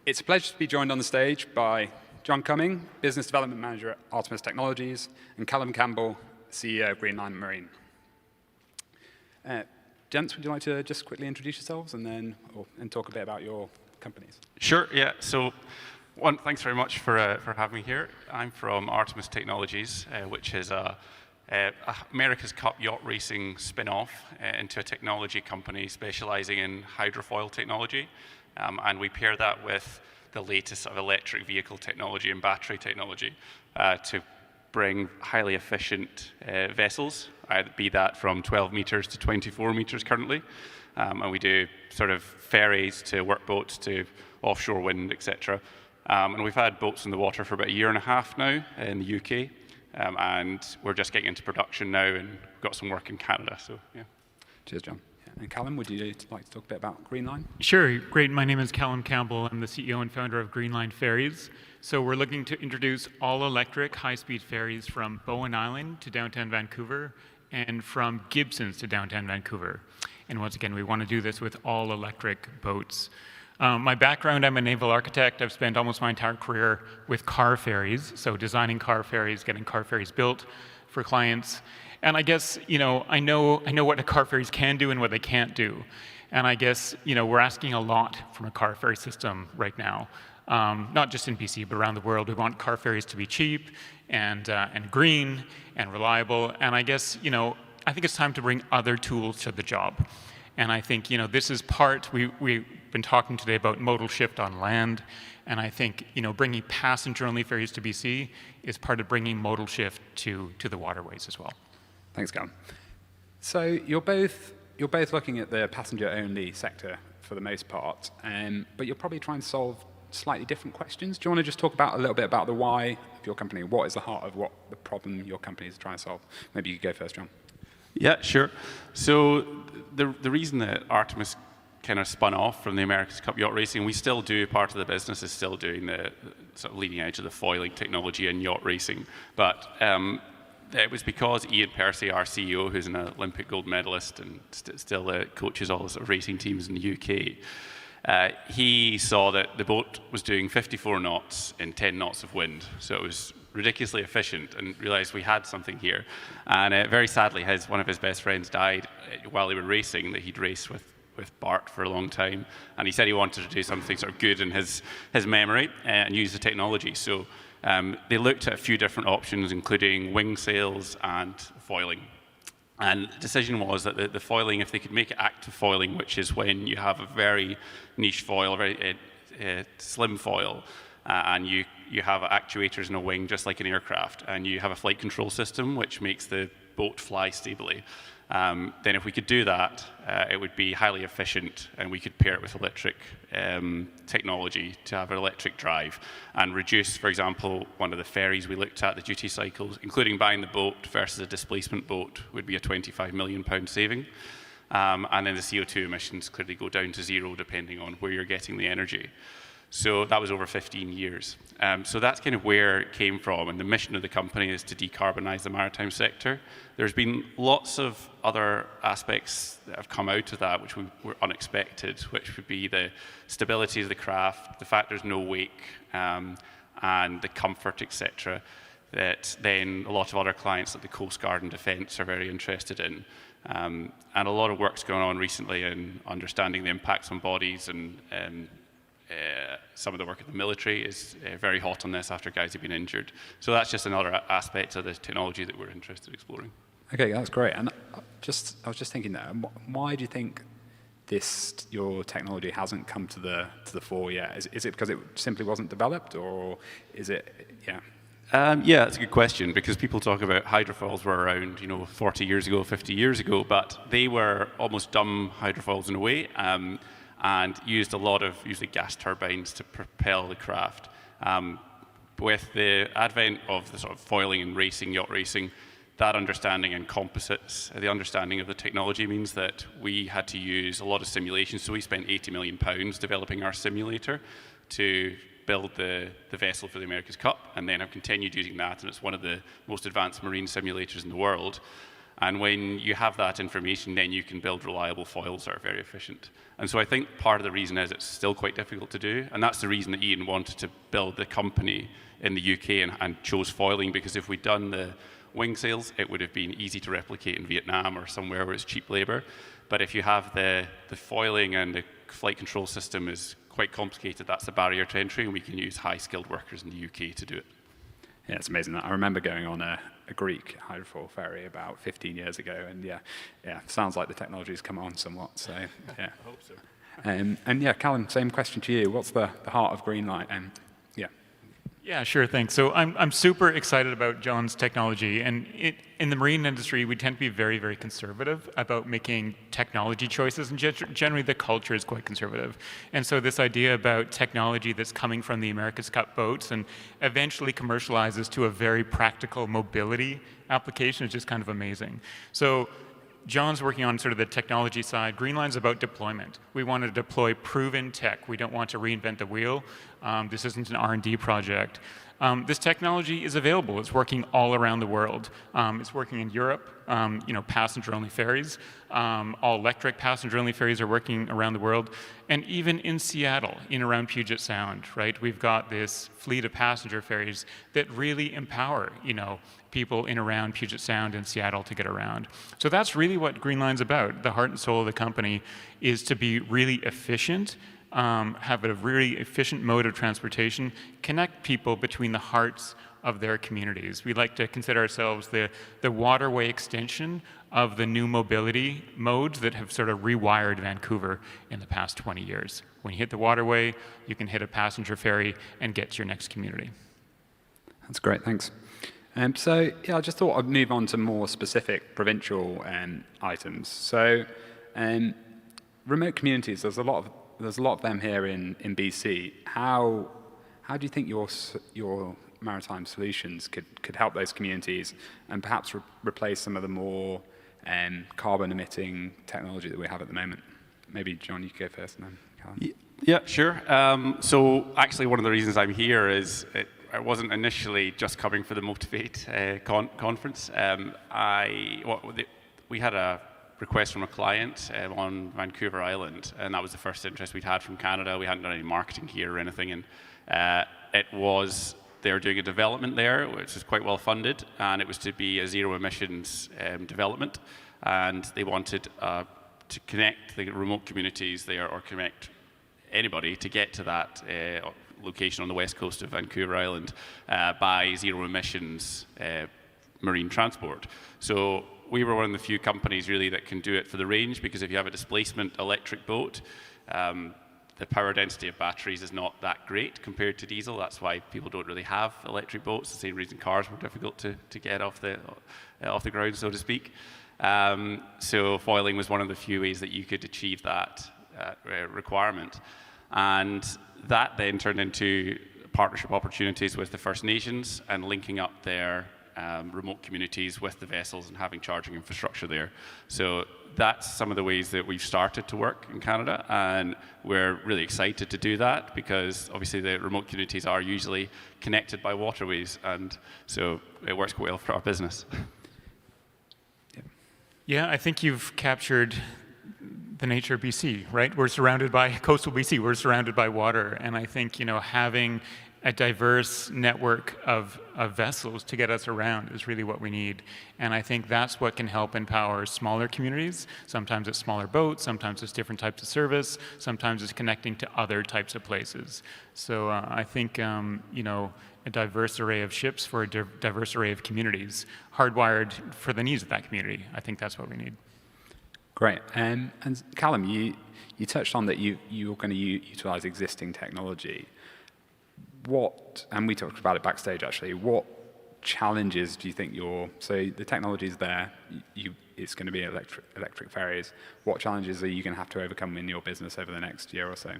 It's a pleasure to be joined on the stage by John Cumming, Business Development Manager at Artemis Technologies, and Callum Campbell, CEO of Greenline Marine. Gents, would you like to just quickly introduce yourselves and talk a bit about your companies? Sure, yeah. So, thanks very much for having me here. I'm from Artemis Technologies, which is America's Cup yacht racing spin-off into a technology company specializing in hydrofoil technology. And we pair that with the latest of electric vehicle technology and battery technology to bring highly efficient vessels, be that from 12 meters to 24 meters currently. And we do sort of ferries to workboats to offshore wind, etc. And we've had boats in the water for about 1.5 years now in the UK. And we're just getting into production now and we've got some work in Canada. So, yeah. Cheers, John. And Callum, would you like to talk a bit about Greenline? Sure, great. My name is Callum Campbell. I'm the CEO and founder of Greenline Ferries. So we're looking to introduce all-electric high-speed ferries from Bowen Island to downtown Vancouver and from Gibsons to downtown Vancouver. And once again, we want to do this with all-electric boats. My background, I'm a naval architect. I've spent almost my entire career with car ferries, so designing car ferries, getting car ferries built for clients. And I guess, I know what the car ferries can do and what they can't do. And I guess, we're asking a lot from a car ferry system right now. Not just in BC, but around the world. We want car ferries to be cheap and green and reliable. And I guess, I think it's time to bring other tools to the job. And I think, this is part, we've been talking today about modal shift on land. And I think, bringing passenger-only ferries to BC is part of bringing modal shift to the waterways as well. Thanks, Callum. So you're both looking at the passenger-only sector for the most part, but you're probably trying to solve slightly different questions. Do you want to just talk about a little bit about the why of your company? What is the heart of what the problem your company is trying to solve? Maybe you could go first, John. Yeah, sure. So the reason that Artemis kind of spun off from the America's Cup yacht racing, we still do, part of the business is still doing the sort of leading edge of the foiling technology in yacht racing, but it was because Ian Percy, our CEO, who's an Olympic gold medalist and still coaches all the sort of racing teams in the UK, he saw that the boat was doing 54 knots in 10 knots of wind. So it was ridiculously efficient and realized we had something here. And very sadly, one of his best friends died while they were racing, that he'd raced with Bart for a long time. And he said he wanted to do something sort of good in his memory and use the technology. So they looked at a few different options, including wing sails and foiling. And the decision was that the foiling, if they could make it active foiling, which is when you have a very niche foil, a very slim foil, and you have actuators in a wing, just like an aircraft, and you have a flight control system, which makes the boat fly stably. Then if we could do that, it would be highly efficient, and we could pair it with electric technology to have an electric drive and reduce, for example, one of the ferries we looked at, the duty cycles, including buying the boat versus a displacement boat, would be a £25 million saving. And then the CO2 emissions clearly go down to zero depending on where you're getting the energy. So that was over 15 years. So that's kind of where it came from, and the mission of the company is to decarbonize the maritime sector. There's been lots of other aspects that have come out of that which were unexpected, which would be the stability of the craft, the fact there's no wake, and the comfort, etc., that then a lot of other clients like the Coast Guard and Defence are very interested in. And a lot of work's going on recently in understanding the impacts on bodies, and some of the work in the military is very hot on this after guys have been injured. So that's just another aspect of the technology that we're interested in exploring. Okay, that's great. And I was just thinking that, why do you think your technology hasn't come to the fore yet? Is it because it simply wasn't developed, or is it, yeah? Yeah, that's a good question, because people talk about hydrofoils were around, 40 years ago, 50 years ago, but they were almost dumb hydrofoils in a way, and used a lot of usually gas turbines to propel the craft. With the advent of the sort of foiling and racing, yacht racing, that understanding and composites, the understanding of the technology means that we had to use a lot of simulations. So we spent £80 million developing our simulator to build the vessel for the America's Cup, and then I've continued using that, and it's one of the most advanced marine simulators in the world. And when you have that information, then you can build reliable foils that are very efficient. And so I think part of the reason is it's still quite difficult to do. And that's the reason that Ian wanted to build the company in the UK and chose foiling, because if we'd done the wing sails, it would have been easy to replicate in Vietnam or somewhere where it's cheap labor. But if you have the foiling and the flight control system is quite complicated, that's a barrier to entry, and we can use high-skilled workers in the UK to do it. Yeah, it's amazing. I remember going on a Greek hydrofoil ferry about 15 years ago, and yeah, sounds like the technology's come on somewhat. So yeah, I hope so. And yeah, Callum, same question to you. What's the heart of Greenline? And yeah. Yeah, sure, thanks. So I'm super excited about John's technology, and in the marine industry, we tend to be very, very conservative about making technology choices, and generally the culture is quite conservative. And so this idea about technology that's coming from the America's Cup boats and eventually commercializes to a very practical mobility application is just kind of amazing. So John's working on sort of the technology side. Greenline's about deployment. We want to deploy proven tech. We don't want to reinvent the wheel. This isn't an R&D project. This technology is available. It's working all around the world. It's working in Europe, passenger-only ferries. All-electric passenger-only ferries are working around the world. And even in Seattle, in around Puget Sound, right, we've got this fleet of passenger ferries that really empower, people in around Puget Sound and Seattle to get around. So that's really what Greenline's about. The heart and soul of the company is to be really efficient, have a really efficient mode of transportation, connect people between the hearts of their communities. We like to consider ourselves the waterway extension of the new mobility modes that have sort of rewired Vancouver in the past 20 years. When you hit the waterway, you can hit a passenger ferry and get to your next community. That's great, thanks. So yeah, I just thought I'd move on to more specific provincial items. So remote communities, there's a lot of them here in BC. How do you think your maritime solutions could help those communities and perhaps replace some of the more carbon emitting technology that we have at the moment? Maybe John, you could go first, and then Callum. Yeah, sure. So actually, one of the reasons I'm here is I wasn't initially just coming for the Motivate conference. We had a request from a client on Vancouver Island, and that was the first interest we'd had from Canada. We hadn't done any marketing here or anything, and they were doing a development there, which is quite well funded, and it was to be a zero emissions development, and they wanted to connect the remote communities there, or connect anybody to get to that location on the west coast of Vancouver Island by zero emissions marine transport. So we were one of the few companies really that can do it for the range, because if you have a displacement electric boat, the power density of batteries is not that great compared to diesel. That's why people don't really have electric boats. The same reason cars were difficult to get off the ground, so to speak. So foiling was one of the few ways that you could achieve that requirement. And that then turned into partnership opportunities with the First Nations and linking up their remote communities with the vessels and having charging infrastructure there. So that's some of the ways that we've started to work in Canada, and we're really excited to do that, because obviously the remote communities are usually connected by waterways, and so it works quite well for our business. Yeah, I think you've captured the nature of BC, right? We're surrounded by coastal BC, we're surrounded by water, and I think, having a diverse network of vessels to get us around is really what we need. And I think that's what can help empower smaller communities. Sometimes it's smaller boats, sometimes it's different types of service, sometimes it's connecting to other types of places. So I think, a diverse array of ships for a diverse array of communities, hardwired for the needs of that community. I think that's what we need. Great. And Callum, you touched on that you're going to utilize existing technology. And we talked about it backstage actually, what challenges do you think so the technology is there, it's going to be electric ferries, what challenges are you going to have to overcome in your business over the next year or so?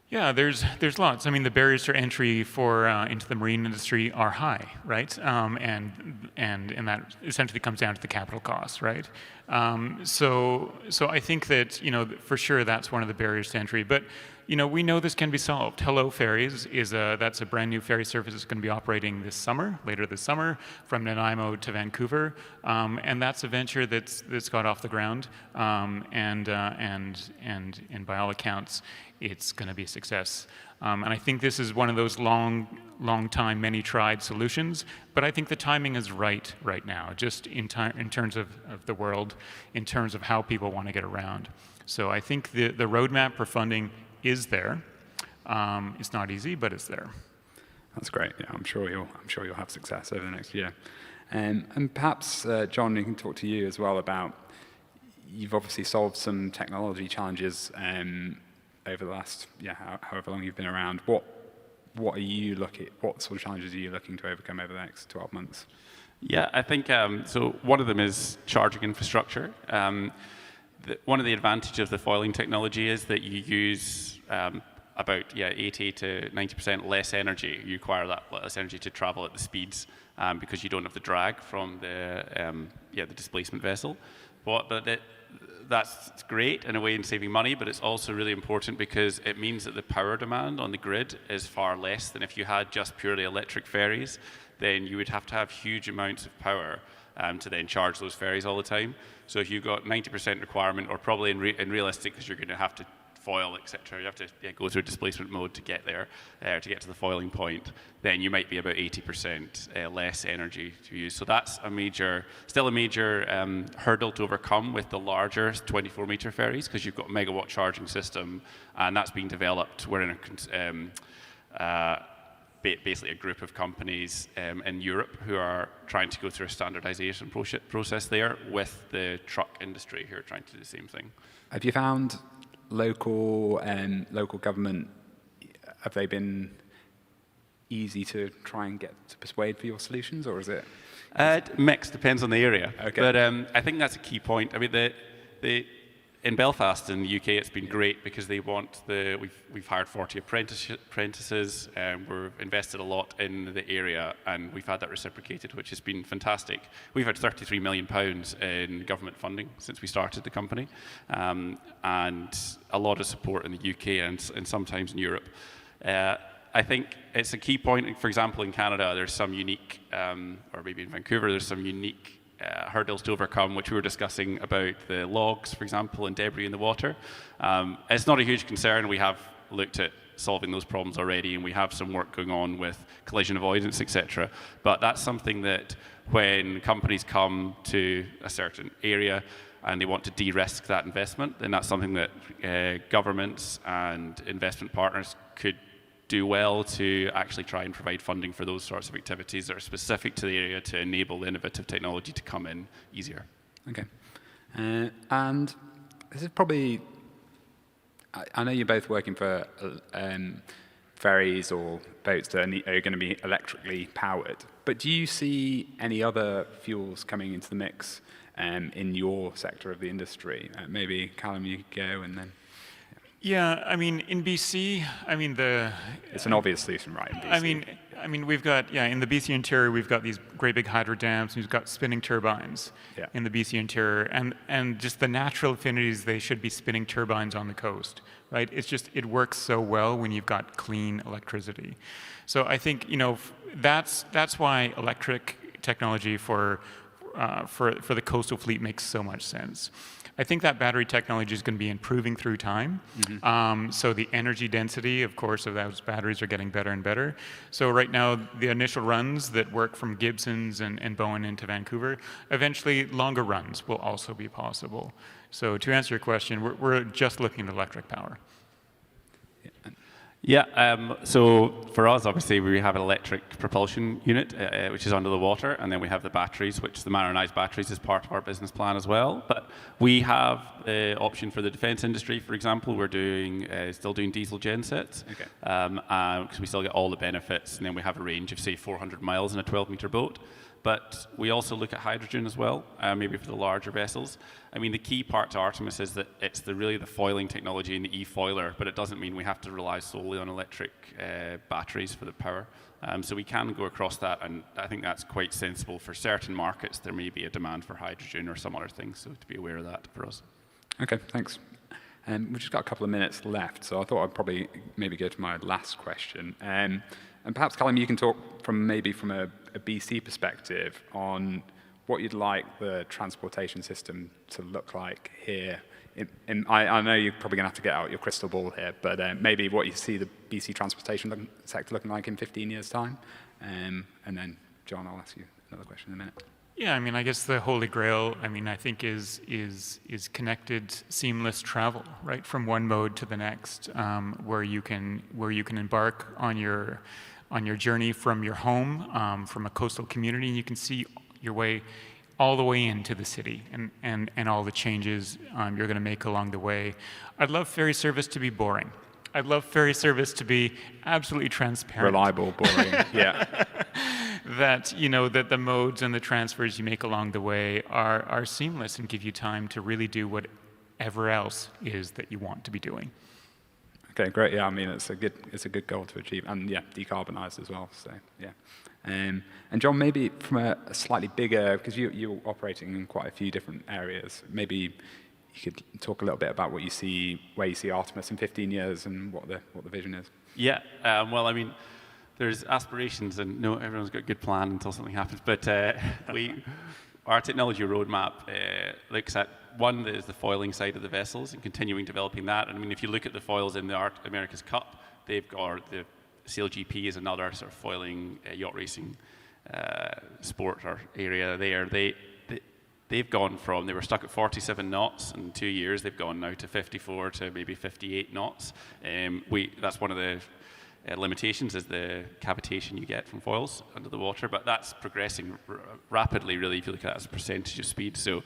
Yeah, there's lots. I mean, the barriers to entry into the marine industry are high, right? And that essentially comes down to the capital costs, right? So I think that for sure that's one of the barriers to entry. But we know this can be solved. Hello Ferries that's a brand new ferry service that's going to be operating later this summer, from Nanaimo to Vancouver, and that's a venture that's got off the ground, and by all accounts, it's going to be a success. And I think this is one of those long time, many tried solutions, but I think the timing is right now, just in terms of the world, in terms of how people want to get around. So I think the roadmap for funding is there. It's not easy, but it's there. That's great. Yeah, I'm sure you'll have success over the next year. And perhaps, John, we can talk to you as well about, you've obviously solved some technology challenges over the last, however long you've been around. What sort of challenges are you looking to overcome over the next 12 months? Yeah, I think, so one of them is charging infrastructure. One of the advantages of the foiling technology is that you use about 80 to 90% less energy. You require that less energy to travel at the speeds because you don't have the drag from the displacement vessel. That's great in a way in saving money, but it's also really important because it means that the power demand on the grid is far less than if you had just purely electric ferries. Then you would have to have huge amounts of power to then charge those ferries all the time. So if you've got 90% requirement, or probably in realistic, because you're going to have to foil, etc., you have to go through displacement mode to get there, to get to the foiling point, then you might be about 80% less energy to use. So that's still a major hurdle to overcome with the larger 24-meter ferries, because you've got a megawatt charging system, and that's being developed. We're in basically a group of companies in Europe who are trying to go through a standardization process there with the truck industry who are trying to do the same thing. Have you found local government, have they been easy to try and get to persuade for your solutions, or is it? Mixed, depends on the area. Okay. But I think that's a key point. I mean, in Belfast in the UK, it's been great because they want we've hired 40 apprentices, we've invested a lot in the area, and we've had that reciprocated, which has been fantastic. We've had £33 million in government funding since we started the company, and a lot of support in the UK and sometimes in Europe. I think it's a key point. For example, in Canada, there's some unique, or maybe in Vancouver, there's some unique hurdles to overcome, which we were discussing about the logs, for example, and debris in the water. It's not a huge concern. We have looked at solving those problems already, and we have some work going on with collision avoidance, etc. But that's something that when companies come to a certain area and they want to de-risk that investment, then that's something that governments and investment partners could do well to actually try and provide funding for those sorts of activities that are specific to the area to enable the innovative technology to come in easier. Okay. And this is probably, I know you're both working for ferries or boats that are going to be electrically powered, but do you see any other fuels coming into the mix in your sector of the industry? Maybe Callum, you could go, and then... Yeah, I mean, in BC, it's an obvious solution, right? In BC. I mean, we've got, in the BC interior, we've got these great big hydro dams, and we've got spinning turbines in the BC interior, and just the natural affinities, they should be spinning turbines on the coast, right? It's just, it works so well when you've got clean electricity. So I think, that's why electric technology for the coastal fleet makes so much sense. I think that battery technology is going to be improving through time. Mm-hmm. So the energy density, of course, of those batteries are getting better and better. So right now, the initial runs that work from Gibson's and Bowen into Vancouver, eventually longer runs will also be possible. So to answer your question, we're just looking at electric power. Yeah, so for us, obviously, we have an electric propulsion unit, which is under the water, and then we have the batteries, which the modernized batteries is part of our business plan as well. But we have the option for the defense industry, for example. We're still doing diesel gensets, because we still get all the benefits, and then we have a range of, say, 400 miles in a 12-meter boat. But we also look at hydrogen as well, maybe for the larger vessels. I mean, the key part to Artemis is that it's really the foiling technology and the e-foiler, but it doesn't mean we have to rely solely on electric batteries for the power. So we can go across that, and I think that's quite sensible. For certain markets, there may be a demand for hydrogen or some other things, so to be aware of that for us. Okay, thanks. We've just got a couple of minutes left, so I thought I'd probably maybe go to my last question. And perhaps, Callum, you can talk from a BC perspective on what you'd like the transportation system to look like here. I know you're probably going to have to get out your crystal ball here, but maybe what you see the BC transportation sector looking like in 15 years' time. And then, John, I'll ask you another question in a minute. Yeah, I mean, I guess the holy grail, I mean, I think is connected, seamless travel, right, from one mode to the next, where you can embark on your journey from your home, from a coastal community, and you can see your way all the way into the city and all the changes you're going to make along the way. I'd love ferry service to be boring. I'd love ferry service to be absolutely transparent. Reliable, boring, yeah. That that the modes and the transfers you make along the way are seamless and give you time to really do whatever else is that you want to be doing. Okay, great. Yeah, I mean it's a good goal to achieve, and yeah, decarbonized as well. So yeah, and John, maybe from a slightly bigger, because you're operating in quite a few different areas. Maybe you could talk a little bit about where you see Artemis in 15 years and what the vision is. Yeah. Well, I mean, there's aspirations, and no, everyone's got a good plan until something happens. But our technology roadmap looks at one is the foiling side of the vessels and continuing developing that. And I mean, if you look at the foils in the America's Cup, they've got the CLGP is another sort of foiling yacht racing sport or area there. They've gone from, they were stuck at 47 knots in 2 years. They've gone now to 54 to maybe 58 knots. That's one of the limitations is the cavitation you get from foils under the water, but that's progressing rapidly, really, if you look at it as a percentage of speed. So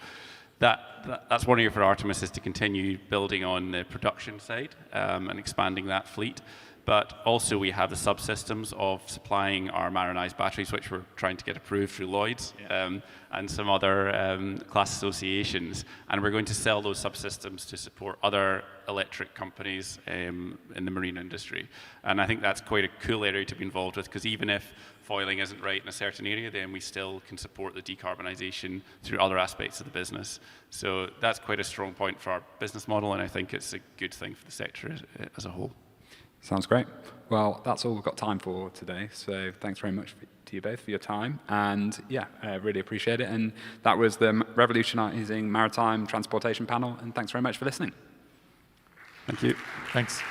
that's one area for Artemis is to continue building on the production side and expanding that fleet. But also we have the subsystems of supplying our marinized batteries, which we're trying to get approved through Lloyd's and some other class associations. And we're going to sell those subsystems to support other electric companies in the marine industry. And I think that's quite a cool area to be involved with, because even if foiling isn't right in a certain area, then we still can support the decarbonization through other aspects of the business. So that's quite a strong point for our business model, and I think it's a good thing for the sector as a whole. Sounds great. Well, that's all we've got time for today. So thanks very much to you both for your time. And yeah, I really appreciate it. And that was the Revolutionizing Maritime Transportation panel. And thanks very much for listening. Thank you. Thanks.